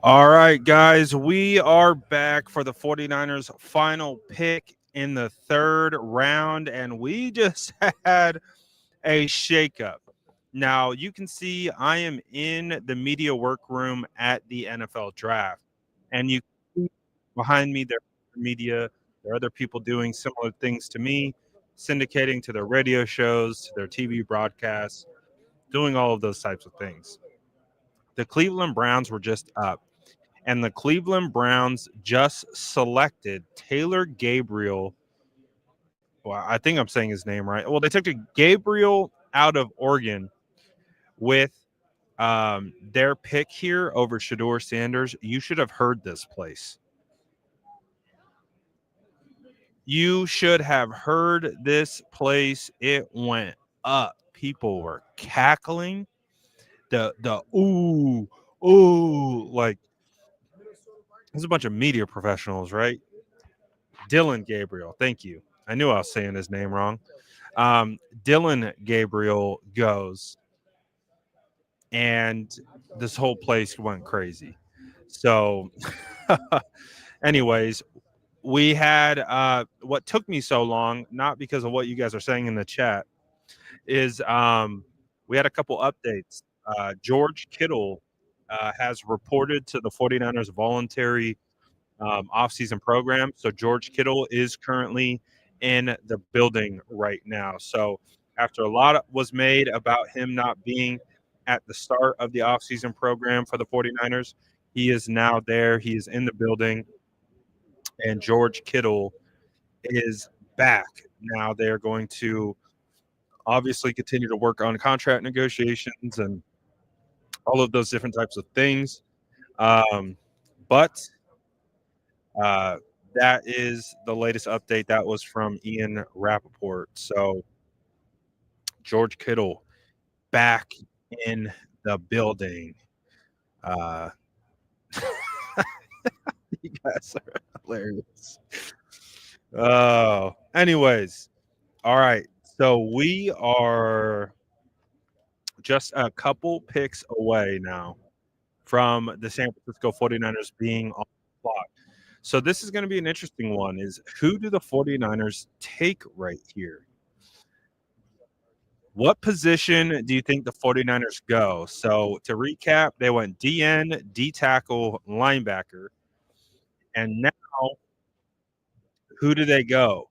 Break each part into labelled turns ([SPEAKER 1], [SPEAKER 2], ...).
[SPEAKER 1] All right, guys, we are back for the 49ers final pick in the third round, and we just had a shakeup. Now, you can see I am in the media workroom at the NFL draft, and you see behind me, there are media, there are other people doing similar things to me, syndicating to their radio shows, to their TV broadcasts, doing all of those types of things. The Cleveland Browns were just up, and the Cleveland Browns just selected Taylor Gabriel. Well, I think I'm saying his name right. Well, they took a Gabriel out of Oregon with their pick here over Shedeur Sanders. You should have heard this place. You should have heard this place. It went up. People were cackling. The ooh, like there's a bunch of media professionals, right? Dylan Gabriel. Thank you. I knew I was saying his name wrong. Dylan Gabriel goes, and this whole place went crazy. So, anyways, we had what took me so long, not because of what you guys are saying in the chat, is we had a couple updates. George Kittle has reported to the 49ers voluntary offseason program. So George Kittle is currently in the building right now. So after a lot was made about him not being at the start of the offseason program for the 49ers, he is now there. He is in the building, and George Kittle is back. Now they're going to obviously continue to work on contract negotiations and all of those different types of things. But Uh, that is the latest update. That was from Ian Rappaport. So George Kittle back in the building. Uh, you guys are hilarious. Oh, anyways, all right. So we are just a couple picks away now from the San Francisco 49ers being on the clock. So this is going to be an interesting one is who do the 49ers take right here? What position do you think the 49ers go? So to recap, they went DN, D tackle, linebacker. And now who do they go?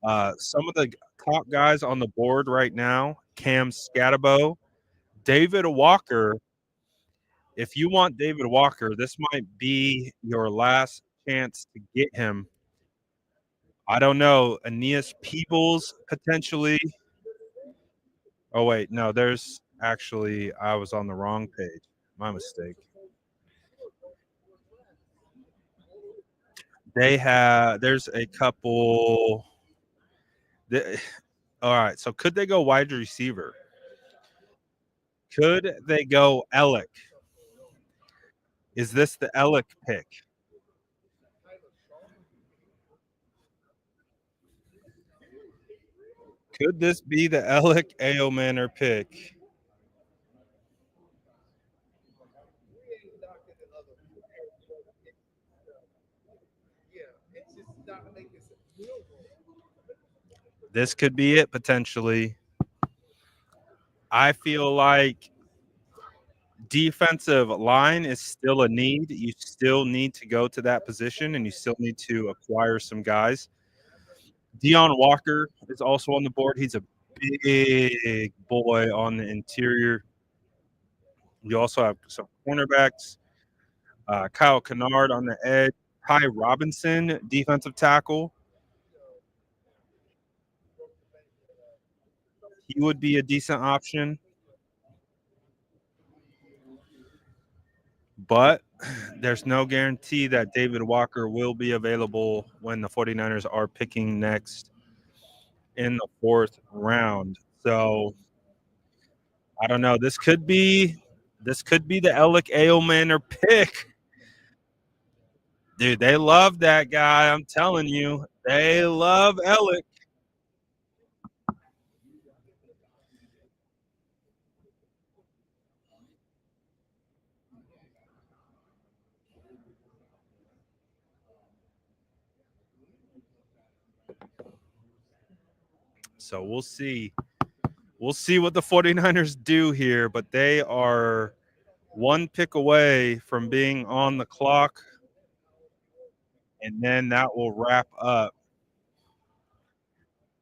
[SPEAKER 1] Some of the top guys on the board right now, Cam Scatabo, David Walker. If you want David Walker, this might be your last chance to get him. I don't know. Aeneas Peebles potentially. Oh, wait. No, there's actually, I was on the wrong page. My mistake. There's a couple. the- All right. So could they go wide receiver? Could they go Ellick? Is this the Ellick pick? Could this be the Ellick Aomanor pick? This could be it potentially. I feel like defensive line is still a need. You still need to go to that position and you still need to acquire some guys. Dion Walker is also on the board. He's a big boy on the interior. You also have some cornerbacks. Kyle Kennard on the edge. Ty Robinson, defensive tackle. He would be a decent option. But there's no guarantee that David Walker will be available when the 49ers are picking next in the fourth round. So I don't know. This could be the Alec Ailmanor pick. Dude, they love that guy. I'm telling you. They love Alec. So we'll see. We'll see what the 49ers do here, but they are one pick away from being on the clock. And then that will wrap up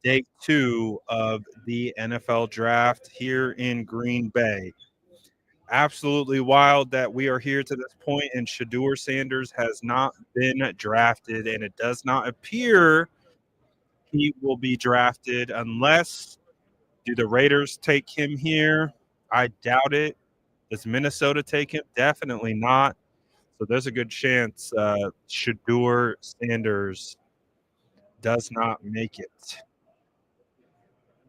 [SPEAKER 1] day 2 of the NFL draft here in Green Bay. Absolutely wild that we are here to this point, and Shedeur Sanders has not been drafted, and it does not appear he will be drafted unless do the Raiders take him here? I doubt it. Does Minnesota take him? Definitely not. So there's a good chance Shedeur Sanders does not make it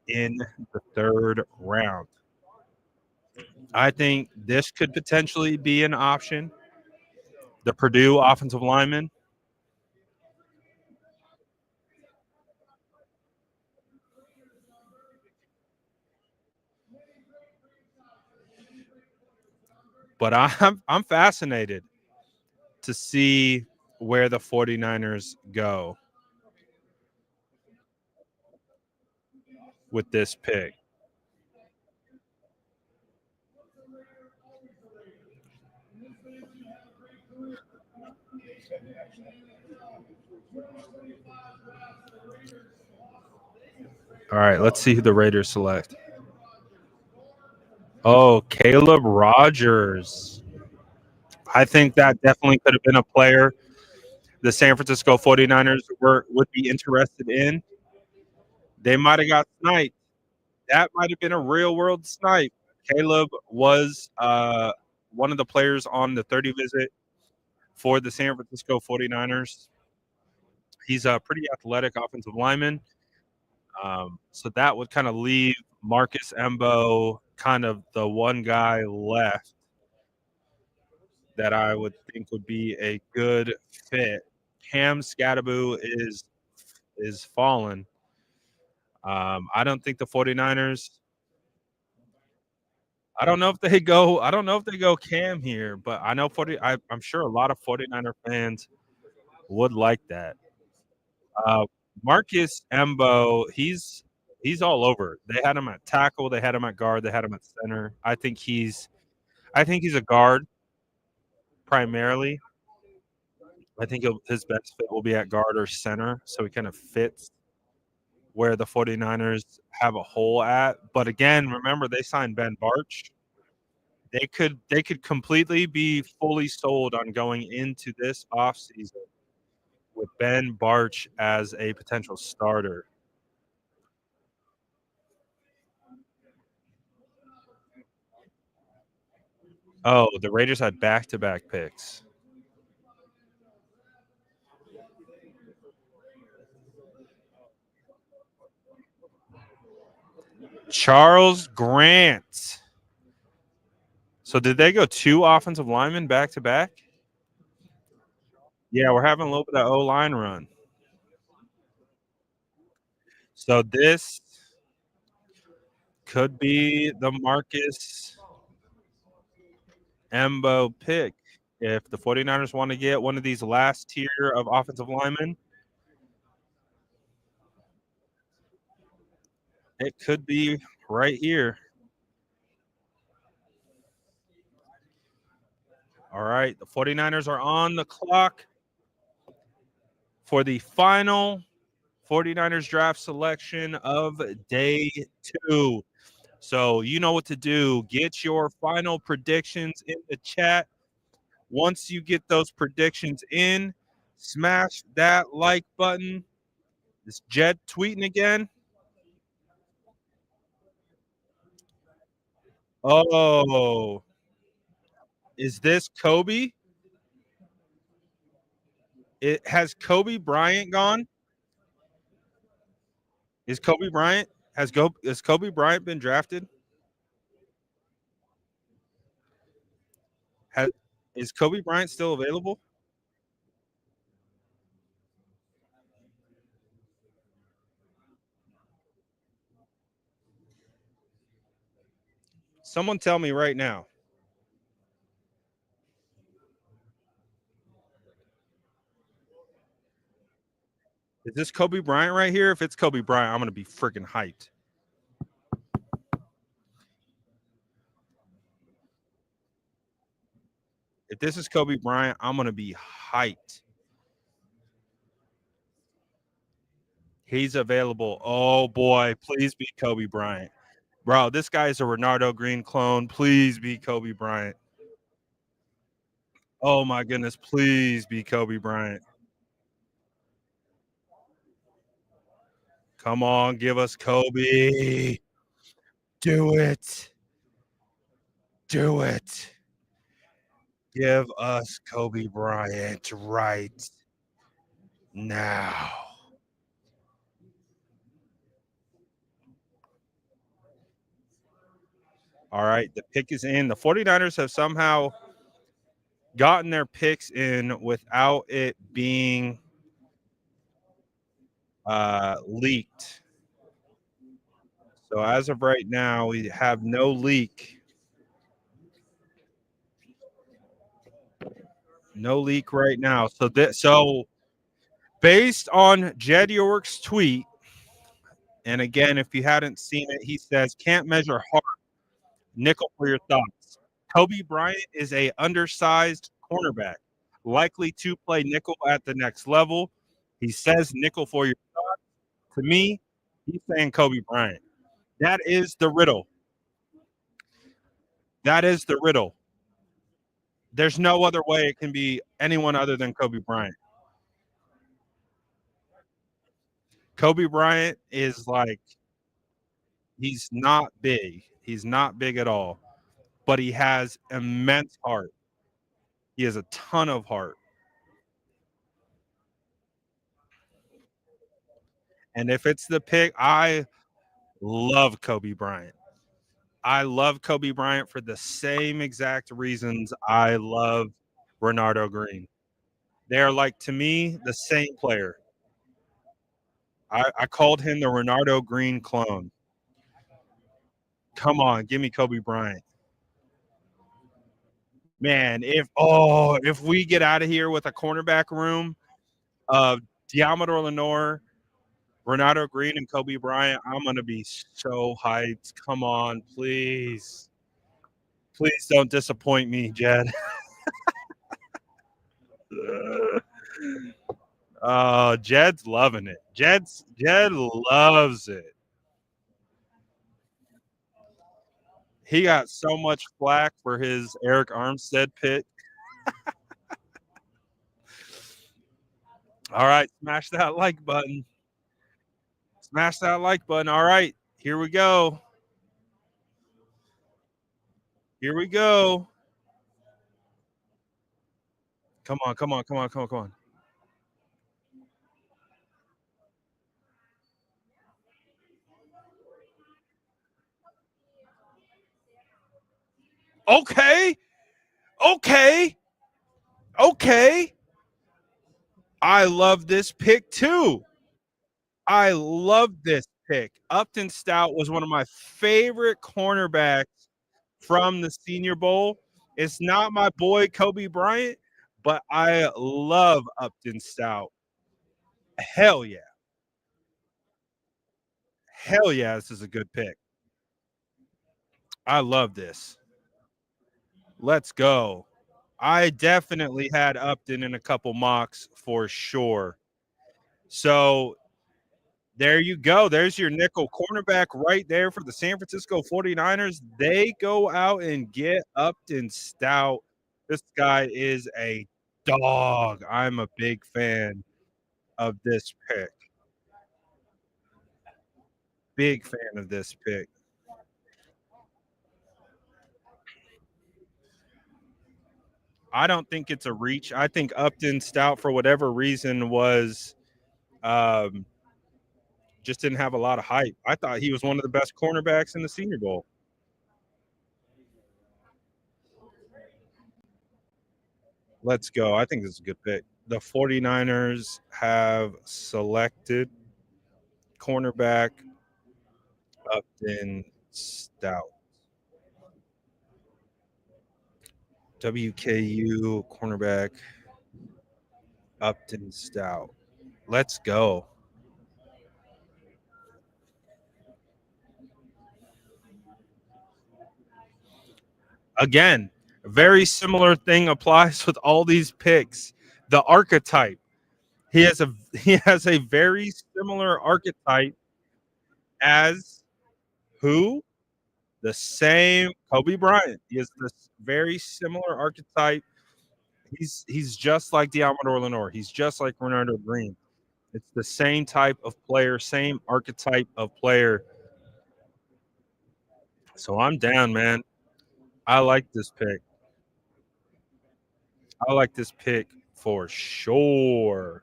[SPEAKER 1] in the 3rd round. I think this could potentially be an option. The Purdue offensive lineman. But I'm fascinated to see where the 49ers go with this pick. All right, let's see who the Raiders select. Oh, Caleb Rogers. I think that definitely could have been a player the San Francisco 49ers would be interested in. They might have got sniped. That might have been a real world snipe. Caleb was one of the players on the 30 visit for the San Francisco 49ers. He's a pretty athletic offensive lineman. So that would kind of leave Marcus Embo kind of the one guy left that I would think would be a good fit. Cam Scattaboo is fallen. I don't think the 49ers I don't know if they go Cam here, but I know I'm sure a lot of 49er fans would like that. Uh, Marcus Embo, he's all over. They had him at tackle, they had him at guard, they had him at center. I think he's a guard primarily. I think his best fit will be at guard or center, so he kind of fits where the 49ers have a hole at. But again, remember they signed Ben Barch. They could completely be fully sold on going into this offseason with Ben Barch as a potential starter. Oh, the Raiders had back-to-back picks. Charles Grant. So did they go 2 offensive linemen back-to-back? Yeah, we're having a little bit of O-line run. So this could be the Marcus Embo pick. If the 49ers want to get one of these last tier of offensive linemen, it could be right here. All right, the 49ers are on the clock for the final 49ers draft selection of day 2. So you know what to do. Get your final predictions in the chat. Once you get those predictions in, smash that like button. Is Jed tweeting again? Oh, is this Kobe? It has Kobe Bryant gone? Is Kobe Bryant has Kobe Bryant been drafted? Has, is Kobe Bryant still available? Someone tell me right now. Is this Kobe Bryant right here? If it's Kobe Bryant, I'm gonna be freaking hyped. If this is Kobe Bryant, I'm gonna be hyped. He's available. Oh boy, please be Kobe Bryant. Bro, this guy is a Ronaldo Green clone. Please be Kobe Bryant. Oh my goodness, please be Kobe Bryant. Come on, give us Kobe. Do it. Do it. Give us Kobe Bryant right now. All right, the pick is in. The 49ers have somehow gotten their picks in without it being leaked. So as of right now, we have no leak. No leak right now. So based on Jed York's tweet, and again, if you hadn't seen it, he says, "Can't measure heart. Nickel for your thoughts." Kobe Bryant is a undersized cornerback, likely to play nickel at the next level. He says nickel for your thoughts. To me, he's saying Kobe Bryant. That is the riddle. That is the riddle. There's no other way it can be anyone other than Kobe Bryant. Kobe Bryant is like, he's not big. He's not big at all, but he has immense heart. He has a ton of heart. And if it's the pick, I love Kobe Bryant. I love Kobe Bryant for the same exact reasons I love Ronaldo Green. They're like, to me, the same player. I called him the Ronaldo Green clone. Come on, give me Kobe Bryant. Man, if we get out of here with a cornerback room of Diamador Lenore, Ronaldo Green, and Kobe Bryant, I'm gonna be so hyped. Come on, please. Please don't disappoint me, Jed. Jed's loving it. Jed loves it. He got so much flack for his Eric Armstead pick. All right, smash that like button. Smash that like button. All right, here we go. Here we go. Come on, come on, come on, come on, come on. Okay. Okay. Okay. I love this pick too. I love this pick. Upton Stout was one of my favorite cornerbacks from the Senior Bowl. It's not my boy Kobe Bryant, but I love Upton Stout. Hell yeah. Hell yeah, this is a good pick. I love this. Let's go. I definitely had Upton in a couple mocks for sure. So there you go. There's your nickel cornerback right there for the San Francisco 49ers. They go out and get Upton Stout. This guy is a dog. I'm a big fan of this pick. Big fan of this pick. I don't think it's a reach. I think Upton Stout, for whatever reason, was um, just didn't have a lot of hype. I thought he was one of the best cornerbacks in the Senior Bowl. Let's go. I think this is a good pick. The 49ers have selected cornerback Upton Stout. WKU cornerback Upton Stout. Let's go. Again, very similar thing applies with all these picks. The archetype. He has a very similar archetype as who? The same Kobe Bryant. He has this very similar archetype. He's just like Diamador Lenore. He's just like Ronaldo Green. It's the same type of player, same archetype of player. So I'm down, man. I like this pick. I like this pick for sure.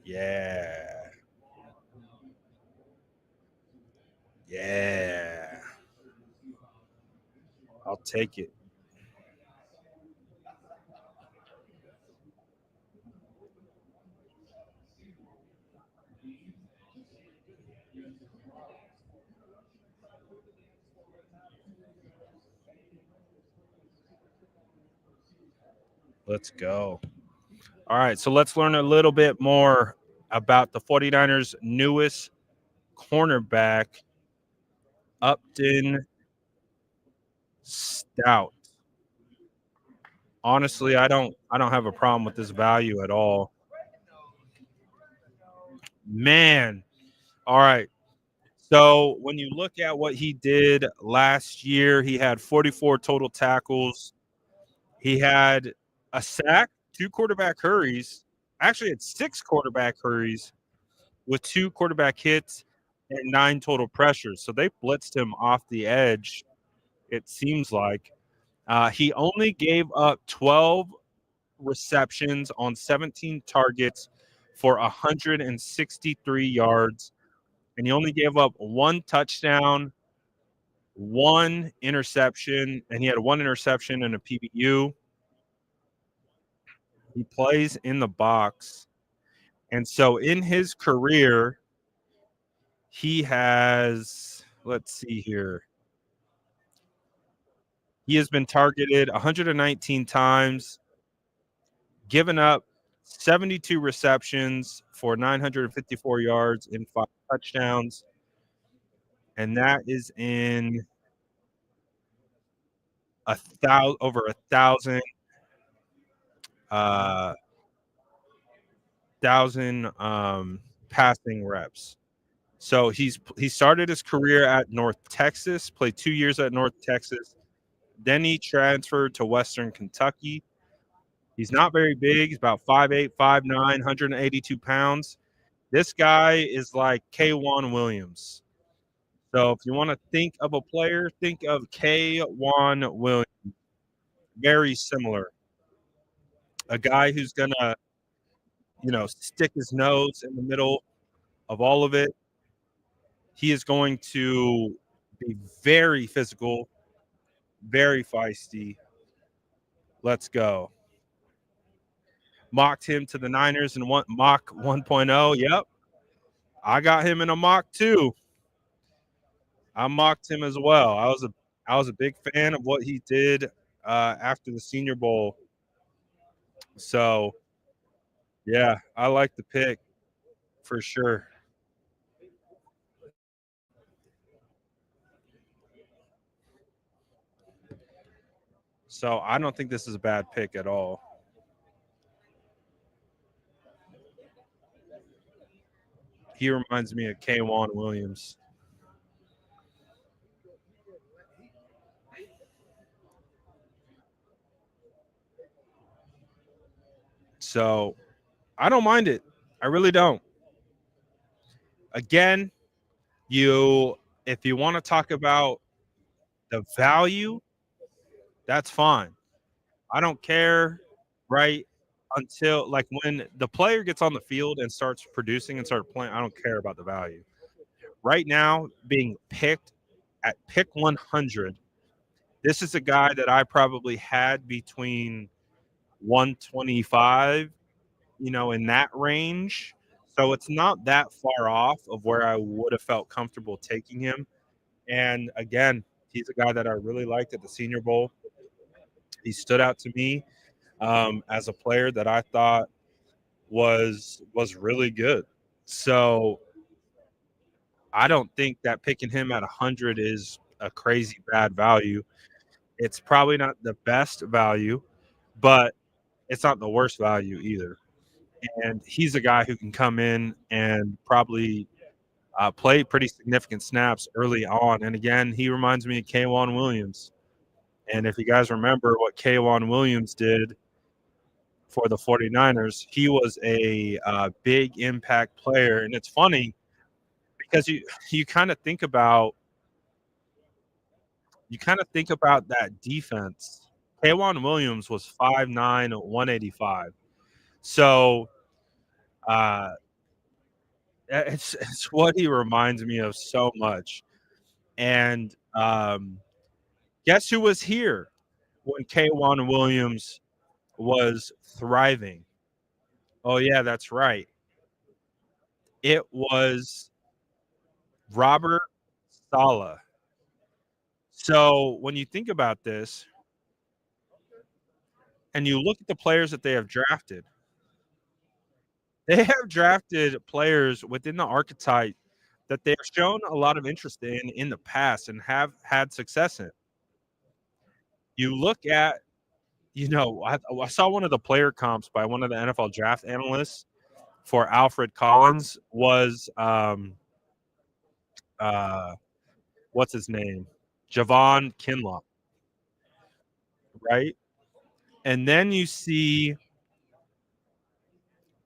[SPEAKER 1] Yeah. Yeah. I'll take it. Let's go. All right. So let's learn a little bit more about the 49ers' newest cornerback, Upton Stout. Honestly, I don't have a problem with this value at all. Man. All right. So when you look at what he did last year, he had 44 total tackles. He had a sack, two quarterback hurries. Actually, had six quarterback hurries with two quarterback hits and nine total pressures. So they blitzed him off the edge, it seems like. He only gave up 12 receptions on 17 targets for 163 yards, and he only gave up one touchdown, one interception, and he had one interception and a PBU. He plays in the box. And so in his career, he has, let's see here, he has been targeted 119 times, given up 72 receptions for 954 yards and 5 touchdowns. And that is in over 1,000 uh, passing reps. So he started his career at North Texas, played 2 years at North Texas. Then he transferred to Western Kentucky. He's not very big. He's about 5'8", 5'9", 182 pounds. This guy is like K1 Williams. So if you want to think of a player, think of K1 Williams. Very similar. A guy who's going to, stick his nose in the middle of all of it. He is going to be very physical, very feisty. Let's go. Mocked him to the Niners in mock 1.0. Yep. I got him in a mock too. I mocked him as well. I was a big fan of what he did after the Senior Bowl. So, yeah, I like the pick for sure. So, I don't think this is a bad pick at all. He reminds me of K1 Williams. So, I don't mind it. I really don't. Again, if you want to talk about the value, that's fine. I don't care, right? Until like when the player gets on the field and starts producing and start playing, I don't care about the value. Right now, being picked at pick 100, this is a guy that I probably had between 125, in that range. So it's not that far off of where I would have felt comfortable taking him. And again, he's a guy that I really liked at the Senior Bowl. He stood out to me as a player that I thought was really good. So I don't think that picking him at 100 is a crazy bad value. It's probably not the best value, but it's not the worst value either. And he's a guy who can come in and probably play pretty significant snaps early on. And again, he reminds me of K'Wan Williams. And if you guys remember what K'Wan Williams did for the 49ers, he was a big impact player. And it's funny because you kind of think about that defense. K'Wan Williams was 5'9", 185. So uh, it's what he reminds me of so much. And guess who was here when K'Wan Williams was thriving? Oh yeah, that's right. It was Robert Saleh. So when you think about this and you look at the players that they have drafted, they have drafted players within the archetype that they've shown a lot of interest in the past and have had success in. You look at, I saw one of the player comps by one of the NFL draft analysts for Alfred Collins was uh, what's his name? Javon Kinlaw, right? And then you see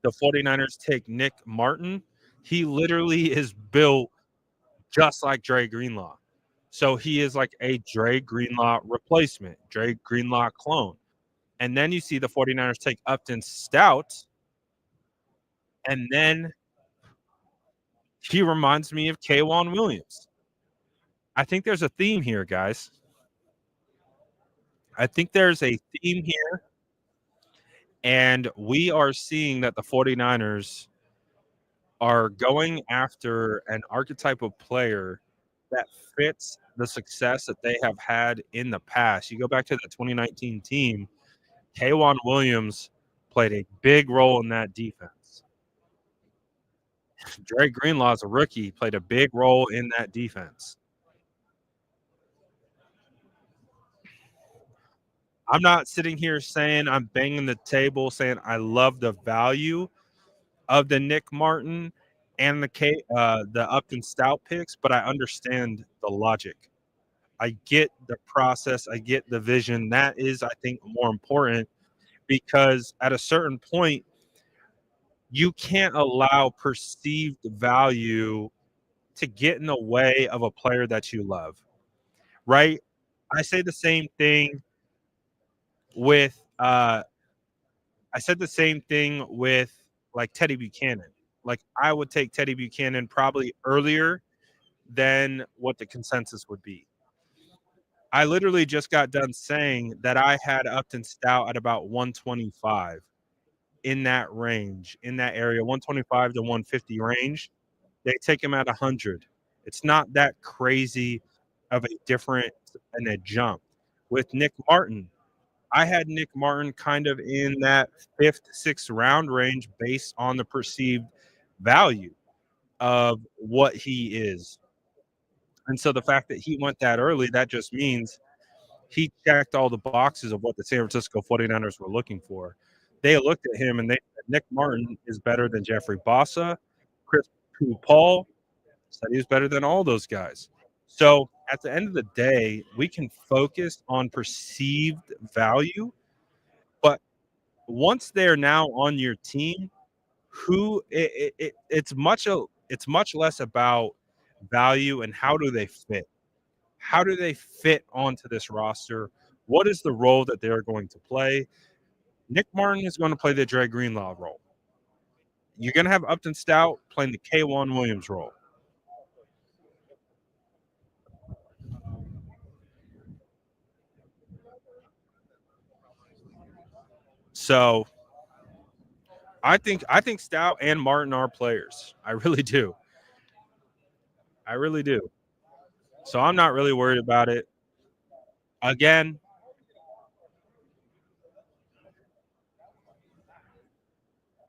[SPEAKER 1] the 49ers take Nick Martin. He literally is built just like Dre Greenlaw. So he is like a Dre Greenlaw replacement, Dre Greenlaw clone. And then you see the 49ers take Upton Stout, and then he reminds me of K'Wan Williams. I think there's a theme here, guys. I think there's a theme here, and we are seeing that the 49ers are going after an archetype of player that fits the success that they have had in the past. You go back to the 2019 team, K'Wan Williams played a big role in that defense. Dre Greenlaw is a rookie, played a big role in that defense. I'm not sitting here saying I'm banging the table saying I love the value of the Nick Martin and the Upton Stout picks, but I understand the logic. I get the process. I get the vision. That is, I think, more important because at a certain point, you can't allow perceived value to get in the way of a player that you love, right? I say the same thing with I said the same thing with like Teddy Buchanan. Like I would take Teddy Buchanan probably earlier than what the consensus would be. I literally just got done saying that I had Upton Stout at about 125 in that range, in that area, 125 to 150 range. They take him at 100. It's not that crazy of a difference and a jump. With Nick Martin, I had Nick Martin kind of in that fifth, sixth round range based on the perceived value of what he is. And so the fact that he went that early, that just means he checked all the boxes of what the San Francisco 49ers were looking for. They looked at him and they said, Nick Martin is better than Jeffrey Bossa, Chris Paul said he was better than all those guys. So at the end of the day, we can focus on perceived value, but once they're now on your team, it's much less about value and how do they fit. How do they fit onto this roster? What is the role that they're going to play? Nick Martin is going to play the Dre Greenlaw role. You're going to have Upton Stout playing the K'Wan Williams role. So I think Stout and Martin are players. I really do. I really do. So I'm not really worried about it. Again,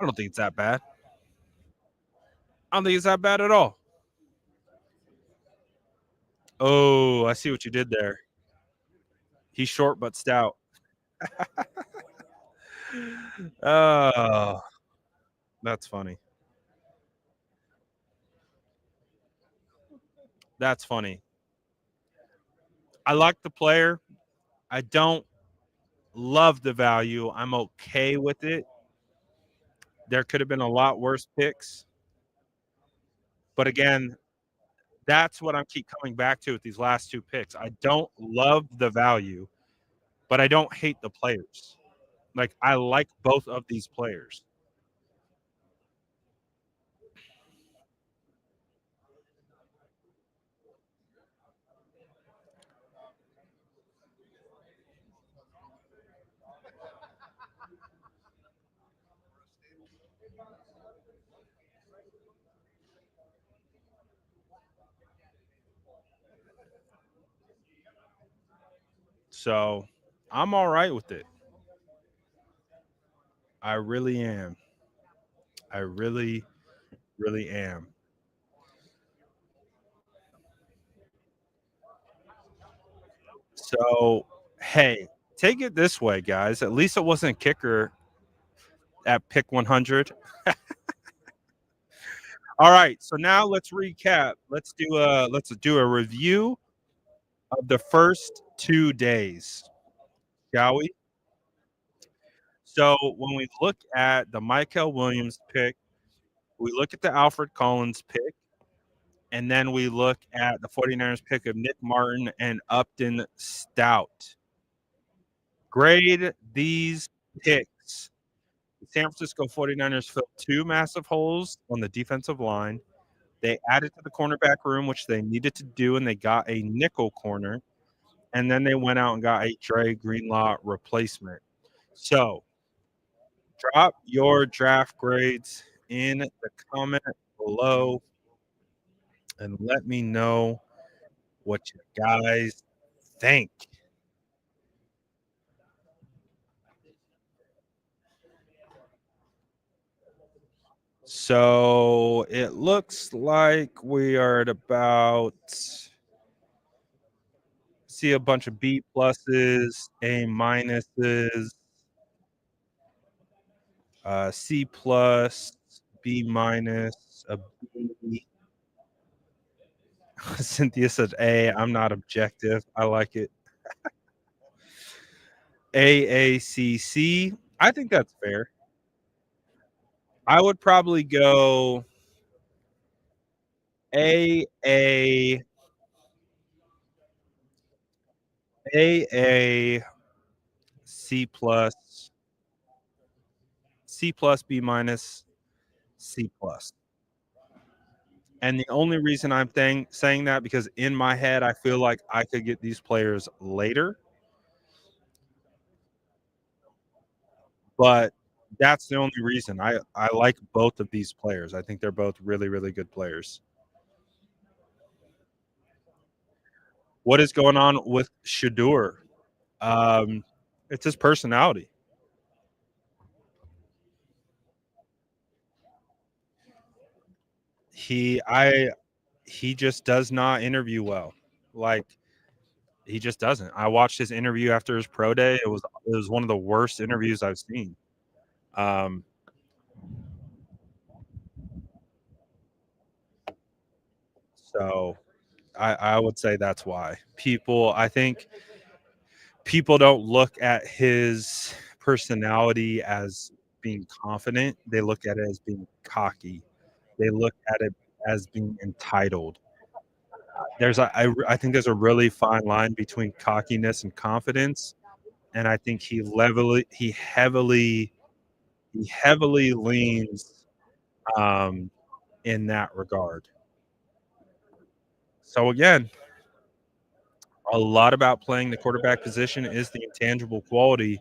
[SPEAKER 1] I don't think it's that bad. I don't think it's that bad at all. Oh, I see what you did there. He's short but stout. Oh, that's funny. That's funny. I like the player. I don't love the value. I'm okay with it. There could have been a lot worse picks. But again, that's what I keep coming back to with these last two picks. I don't love the value, but I don't hate the players. Like, I like both of these players. So I'm all right with it. I really am. I really, really am. So, hey, take it this way, guys. At least it wasn't kicker at pick 100. All right, so now let's recap. Let's do a review of the first 2 days, shall we? So, when we look at the Michael Williams pick, we look at the Alfred Collins pick, and then we look at the 49ers pick of Nick Martin and Upton Stout. Grade these picks. The San Francisco 49ers filled two massive holes on the defensive line. They added to the cornerback room, which they needed to do, and they got a nickel corner. And then they went out and got a Dre Greenlaw replacement. So drop your draft grades in the comment below and let me know what you guys think. So it looks like we are at about see a bunch of B pluses, A minuses, C plus, B minus, a B. Cynthia says A. I'm not objective. I like it. AACC. I think that's fair. I would probably go AA, AA, C plus, C plus, B minus, C plus. And the only reason I'm saying that because in my head I feel like I could get these players later, but that's the only reason. I like both of these players. I think they're both really, really good players. What is going on with Shedeur? Um, it's his personality. He I he just does not interview well. Like he just doesn't. I watched his interview after his pro day. It was one of the worst interviews I've seen. Um, so I would say that's why I think people don't look at his personality as being confident. They look at it as being cocky. They look at it as being entitled. I think there's a really fine line between cockiness and confidence, and I think he heavily leans in that regard. So again, a lot about playing the quarterback position is the intangible quality,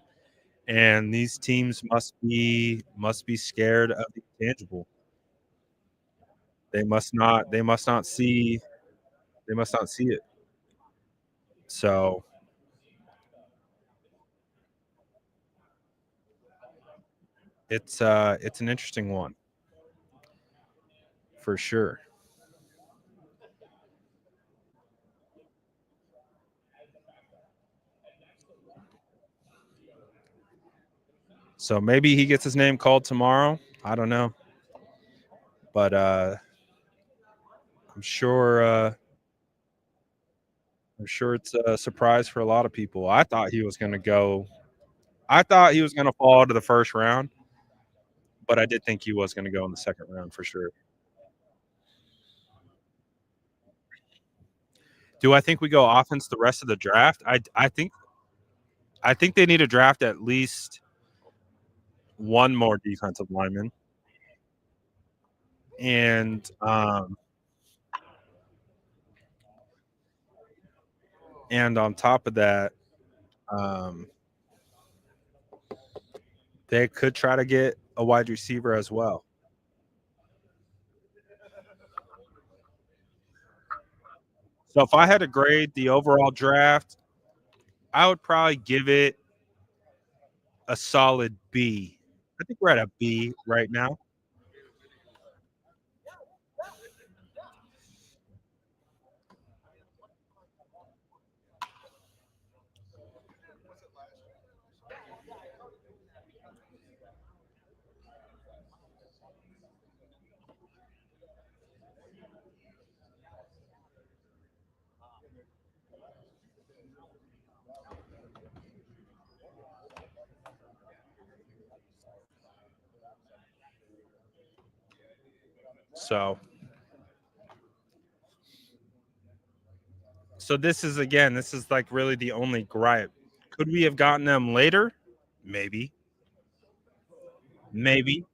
[SPEAKER 1] and these teams must be scared of the intangible. They must not see it. So it's an interesting one for sure. So maybe he gets his name called tomorrow. I don't know. But I'm sure it's a surprise for a lot of people. I thought he was going to go. I thought he was going to fall to the first round, but I did think he was going to go in the second round for sure. Do I think we go offense the rest of the draft? I think they need to draft at least one more defensive lineman, and on top of that, um, they could try to get a wide receiver as well. So if I had to grade the overall draft, I would probably give it a solid B. I think we're at a B right now. So this is like really the only gripe. Could we have gotten them later? Maybe. Maybe.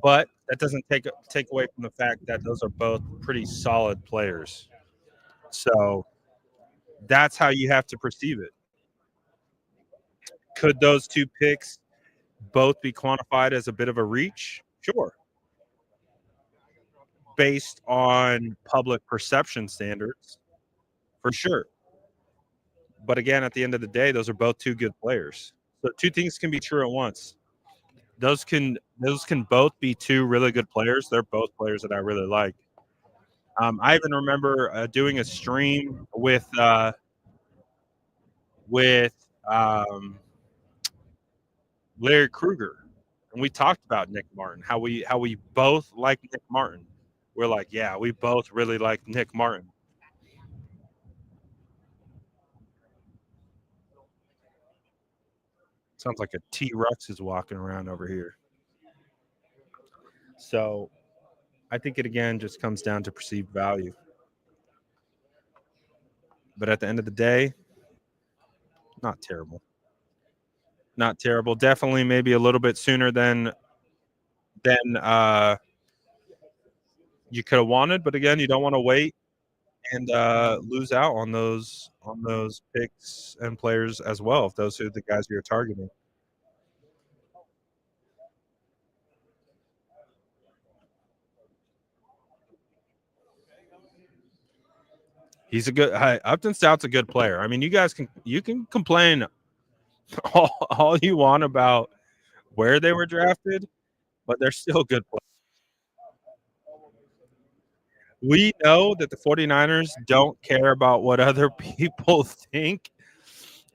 [SPEAKER 1] But that doesn't take away from the fact that those are both pretty solid players. So that's how you have to perceive it. Could those two picks both be quantified as a bit of a reach? Sure. Based on public perception standards, for sure. But again, at the end of the day, those are both two good players. So two things can be true at once. Those can both be two really good players. They're both players that I really like. I even remember doing a stream with Larry Kruger, and we talked about Nick Martin. How we both like Nick Martin. We're like, yeah, we both really like Nick Martin. Sounds like a T-Rex is walking around over here. So I think it again just comes down to perceived value. But at the end of the day, not terrible. Not terrible. Definitely maybe a little bit sooner than you could have wanted. But again, you don't want to wait and lose out on those picks and players as well, if those are the guys you're targeting. He's a good Upton Stout's a good player. I mean, you can complain all you want about where they were drafted, but they're still good players. We know that the 49ers don't care about what other people think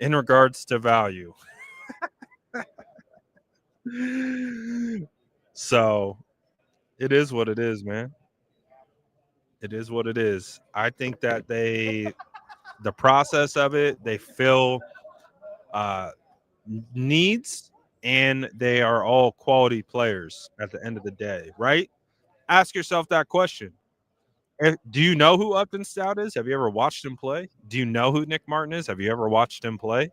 [SPEAKER 1] in regards to value. So it is what it is, man. It is what it is. I think that the process of it, they fill uh, needs, and they are all quality players at the end of the day, right? Ask yourself that question. Do you know who Upton Stout is? Have you ever watched him play? Do you know who Nick Martin is? Have you ever watched him play?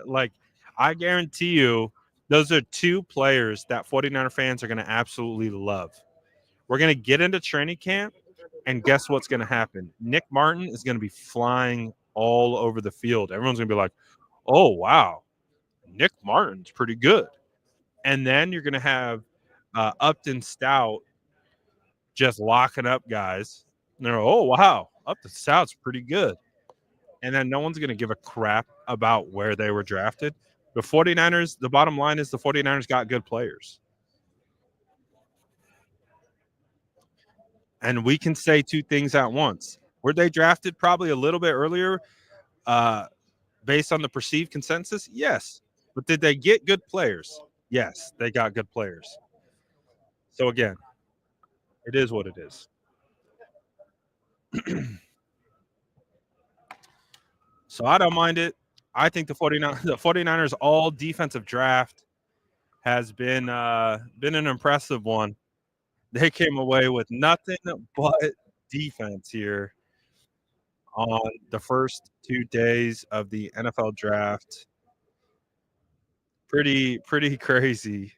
[SPEAKER 1] Like, I guarantee you, those are two players that 49er fans are going to absolutely love. We're going to get into training camp, and guess what's going to happen? Nick Martin is going to be flying all over the field. Everyone's going to be like, oh, wow, Nick Martin's pretty good. And then you're going to have Upton Stout just locking up guys. And they're, oh, wow, Upton Stout's pretty good. And then no one's going to give a crap about where they were drafted. The 49ers, the bottom line is the 49ers got good players. And we can say two things at once. Were they drafted probably a little bit earlier? Uh, based on the perceived consensus? Yes. But did they get good players? Yes, they got good players. So again, it is what it is. So I don't mind it. I think the 49ers all defensive draft has been an impressive one. They came away with nothing but defense here on the first 2 days of the NFL draft. Pretty crazy.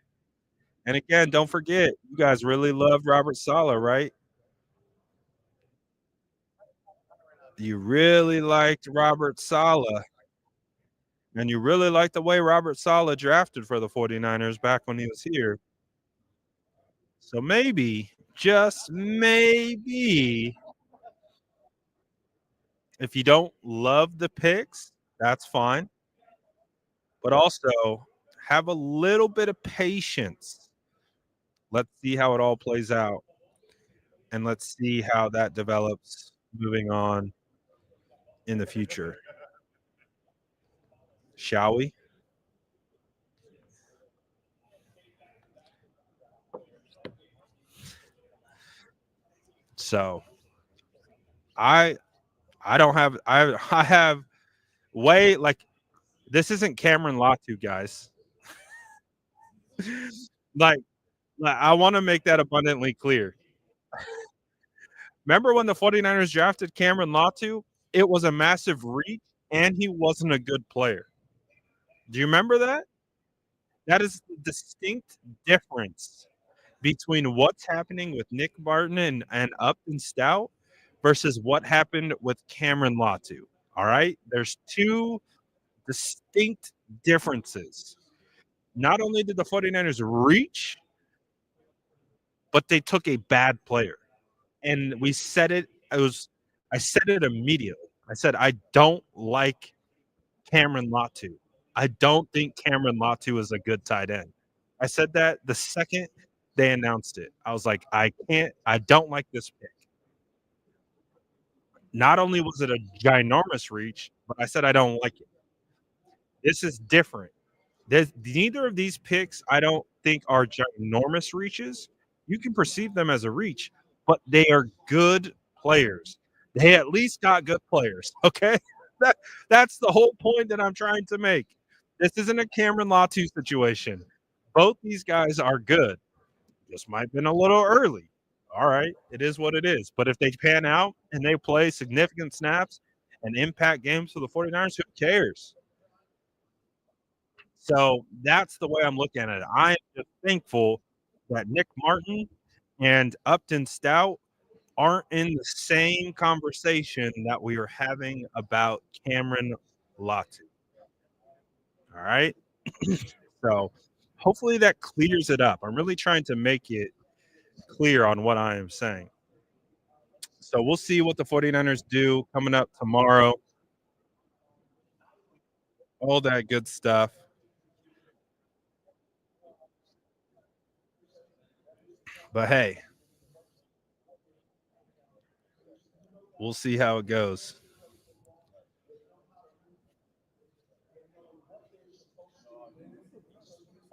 [SPEAKER 1] And again, don't forget, you guys really love Robert Saleh, right? You really liked Robert Saleh. And you really liked the way Robert Saleh drafted for the 49ers back when he was here. So maybe, just maybe, if you don't love the picks, that's fine. But also have a little bit of patience. Let's see how it all plays out. And let's see how that develops moving on in the future. Shall we? So I don't have I have way like this isn't Cameron Latu, guys. like I want to make that abundantly clear. Remember when the 49ers drafted Cameron Latu? It was a massive reach and he wasn't a good player. Do you remember that? That is the distinct difference between what's happening with Nick Barton and Upton Stout versus what happened with Cameron Latu. All right? There's two distinct differences. Not only did the 49ers reach, but they took a bad player. And we said it, I said it immediately. I said, I don't like Cameron Latu. I don't think Cameron Latu is a good tight end. I said that the second they announced it. I was like, I don't like this pick. Not only was it a ginormous reach, but I said I don't like it. This is different. Neither of these picks I don't think are ginormous reaches. You can perceive them as a reach, but they are good players. They at least got good players. Okay, that's the whole point that I'm trying to make. This isn't a Cameron Latu situation. Both these guys are good. This might have been a little early. All right, it is what it is. But if they pan out and they play significant snaps and impact games for the 49ers, who cares? So that's the way I'm looking at it. I am just thankful that Nick Martin and Upton Stout aren't in the same conversation that we were having about Cameron Latu. All right. So hopefully that clears it up. I'm really trying to make it clear on what I am saying. So we'll see what the 49ers do coming up tomorrow. All that good stuff. But hey, we'll see how it goes.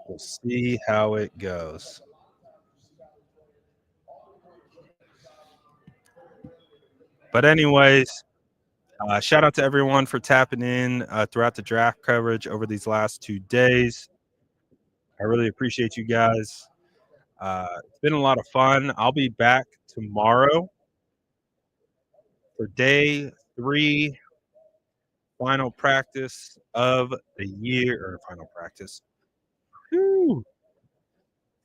[SPEAKER 1] We'll see how it goes. But anyways, shout out to everyone for tapping in throughout the draft coverage over these last 2 days. I really appreciate you guys. It's been a lot of fun. I'll be back tomorrow for day 3, final practice of the year, or final practice. Whew.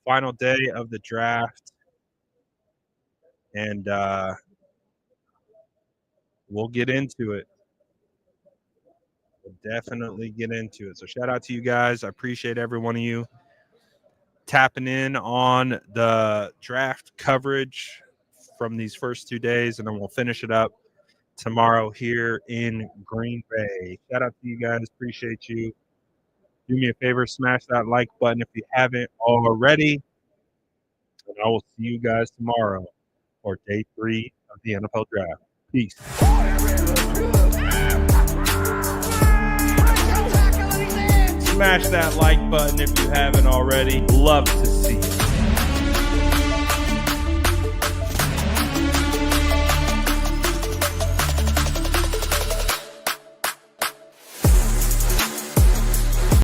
[SPEAKER 1] Final day of the draft. And we'll get into it. We'll definitely get into it. So shout out to you guys. I appreciate every one of you tapping in on the draft coverage from these first 2 days, and then we'll finish it up tomorrow here in Green Bay. Shout out to you guys. Appreciate you. Do me a favor, smash that like button if you haven't already. And I will see you guys tomorrow for day 3 of the NFL draft. Peace.
[SPEAKER 2] Smash that like button if you haven't already. Love to see